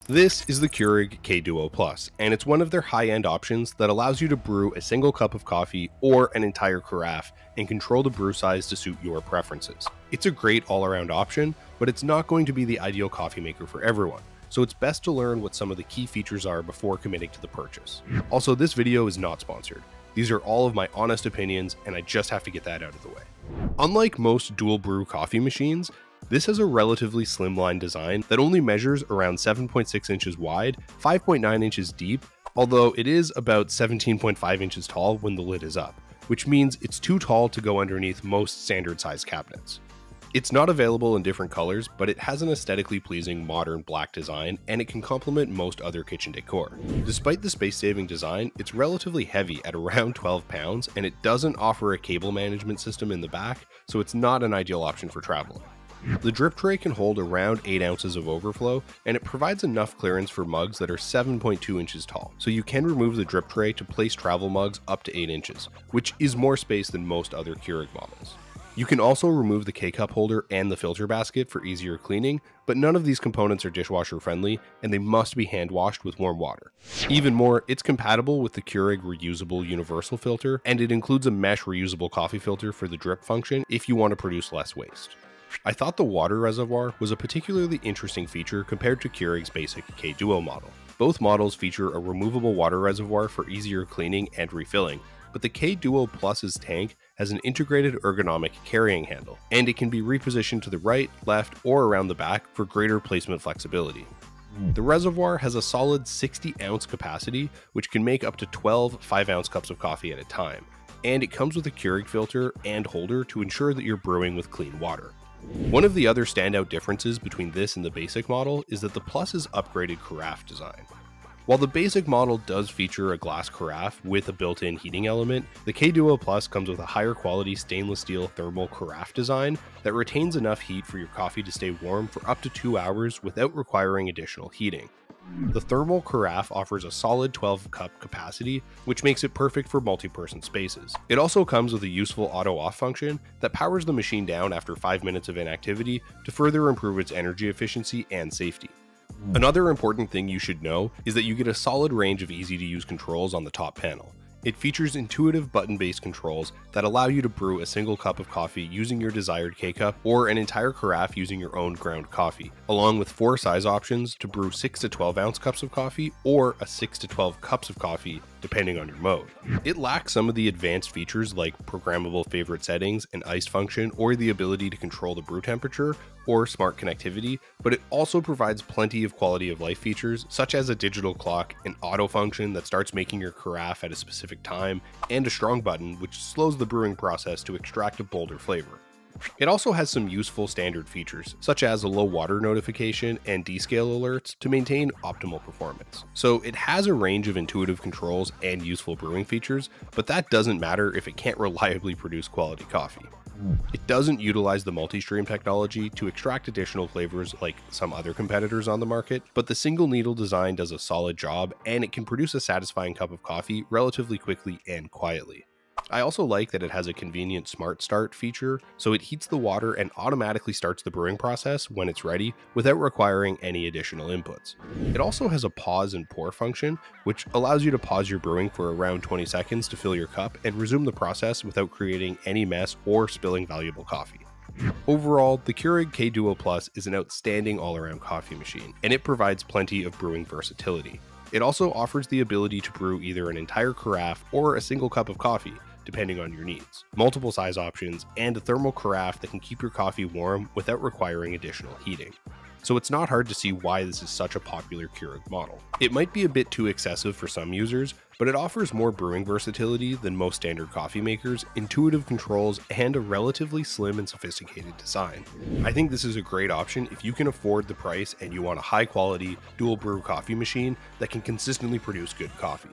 This is the Keurig K-Duo Plus, and it's one of their high-end options that allows you to brew a single cup of coffee or an entire carafe and control the brew size to suit your preferences. It's a great all-around option, but it's not going to be the ideal coffee maker for everyone, so it's best to learn what some of the key features are before committing to the purchase. Also, this video is not sponsored. These are all of my honest opinions, and I just have to get that out of the way. Unlike most dual brew coffee machines, this has a relatively slimline design that only measures around 7.6 inches wide, 5.9 inches deep, although it is about 17.5 inches tall when the lid is up, which means it's too tall to go underneath most standard size cabinets. It's not available in different colors, but it has an aesthetically pleasing modern black design, and it can complement most other kitchen decor. Despite the space-saving design, it's relatively heavy at around 12 pounds, and it doesn't offer a cable management system in the back, so it's not an ideal option for traveling. The drip tray can hold around 8 ounces of overflow, and it provides enough clearance for mugs that are 7.2 inches tall, so you can remove the drip tray to place travel mugs up to 8 inches, which is more space than most other Keurig models. You can also remove the K-cup holder and the filter basket for easier cleaning, but none of these components are dishwasher friendly, and they must be hand washed with warm water. Even more, it's compatible with the Keurig reusable universal filter, and it includes a mesh reusable coffee filter for the drip function if you want to produce less waste. I thought the water reservoir was a particularly interesting feature compared to Keurig's basic K-Duo model. Both models feature a removable water reservoir for easier cleaning and refilling, but the K-Duo Plus's tank has an integrated ergonomic carrying handle, and it can be repositioned to the right, left, or around the back for greater placement flexibility. The reservoir has a solid 60-ounce capacity, which can make up to 12 5-ounce cups of coffee at a time, and it comes with a Keurig filter and holder to ensure that you're brewing with clean water. One of the other standout differences between this and the basic model is that the Plus's upgraded carafe design. While the basic model does feature a glass carafe with a built-in heating element, the K-Duo Plus comes with a higher quality stainless steel thermal carafe design that retains enough heat for your coffee to stay warm for up to 2 hours without requiring additional heating. The thermal carafe offers a solid 12-cup capacity, which makes it perfect for multi-person spaces. It also comes with a useful auto-off function that powers the machine down after 5 minutes of inactivity to further improve its energy efficiency and safety. Another important thing you should know is that you get a solid range of easy-to-use controls on the top panel. It features intuitive button-based controls that allow you to brew a single cup of coffee using your desired K-cup or an entire carafe using your own ground coffee, along with 4 size options to brew 6 to 12 ounce cups of coffee or a 6 to 12 cups of coffee depending on your mode. It lacks some of the advanced features like programmable favorite settings, an iced function, or the ability to control the brew temperature or smart connectivity, but it also provides plenty of quality of life features such as a digital clock, an auto function that starts making your carafe at a specific time, and a strong button which slows the brewing process to extract a bolder flavor. It also has some useful standard features, such as a low water notification and descale alerts to maintain optimal performance. So it has a range of intuitive controls and useful brewing features, but that doesn't matter if it can't reliably produce quality coffee. It doesn't utilize the multi-stream technology to extract additional flavors like some other competitors on the market, but the single needle design does a solid job, and it can produce a satisfying cup of coffee relatively quickly and quietly. I also like that it has a convenient smart start feature, so it heats the water and automatically starts the brewing process when it's ready without requiring any additional inputs. It also has a pause and pour function, which allows you to pause your brewing for around 20 seconds to fill your cup and resume the process without creating any mess or spilling valuable coffee. Overall, the Keurig K-Duo Plus is an outstanding all-around coffee machine, and it provides plenty of brewing versatility. It also offers the ability to brew either an entire carafe or a single cup of coffee, depending on your needs, multiple size options, and a thermal carafe that can keep your coffee warm without requiring additional heating. So it's not hard to see why this is such a popular Keurig model. It might be a bit too excessive for some users, but it offers more brewing versatility than most standard coffee makers, intuitive controls, and a relatively slim and sophisticated design. I think this is a great option if you can afford the price and you want a high quality dual brew coffee machine that can consistently produce good coffee.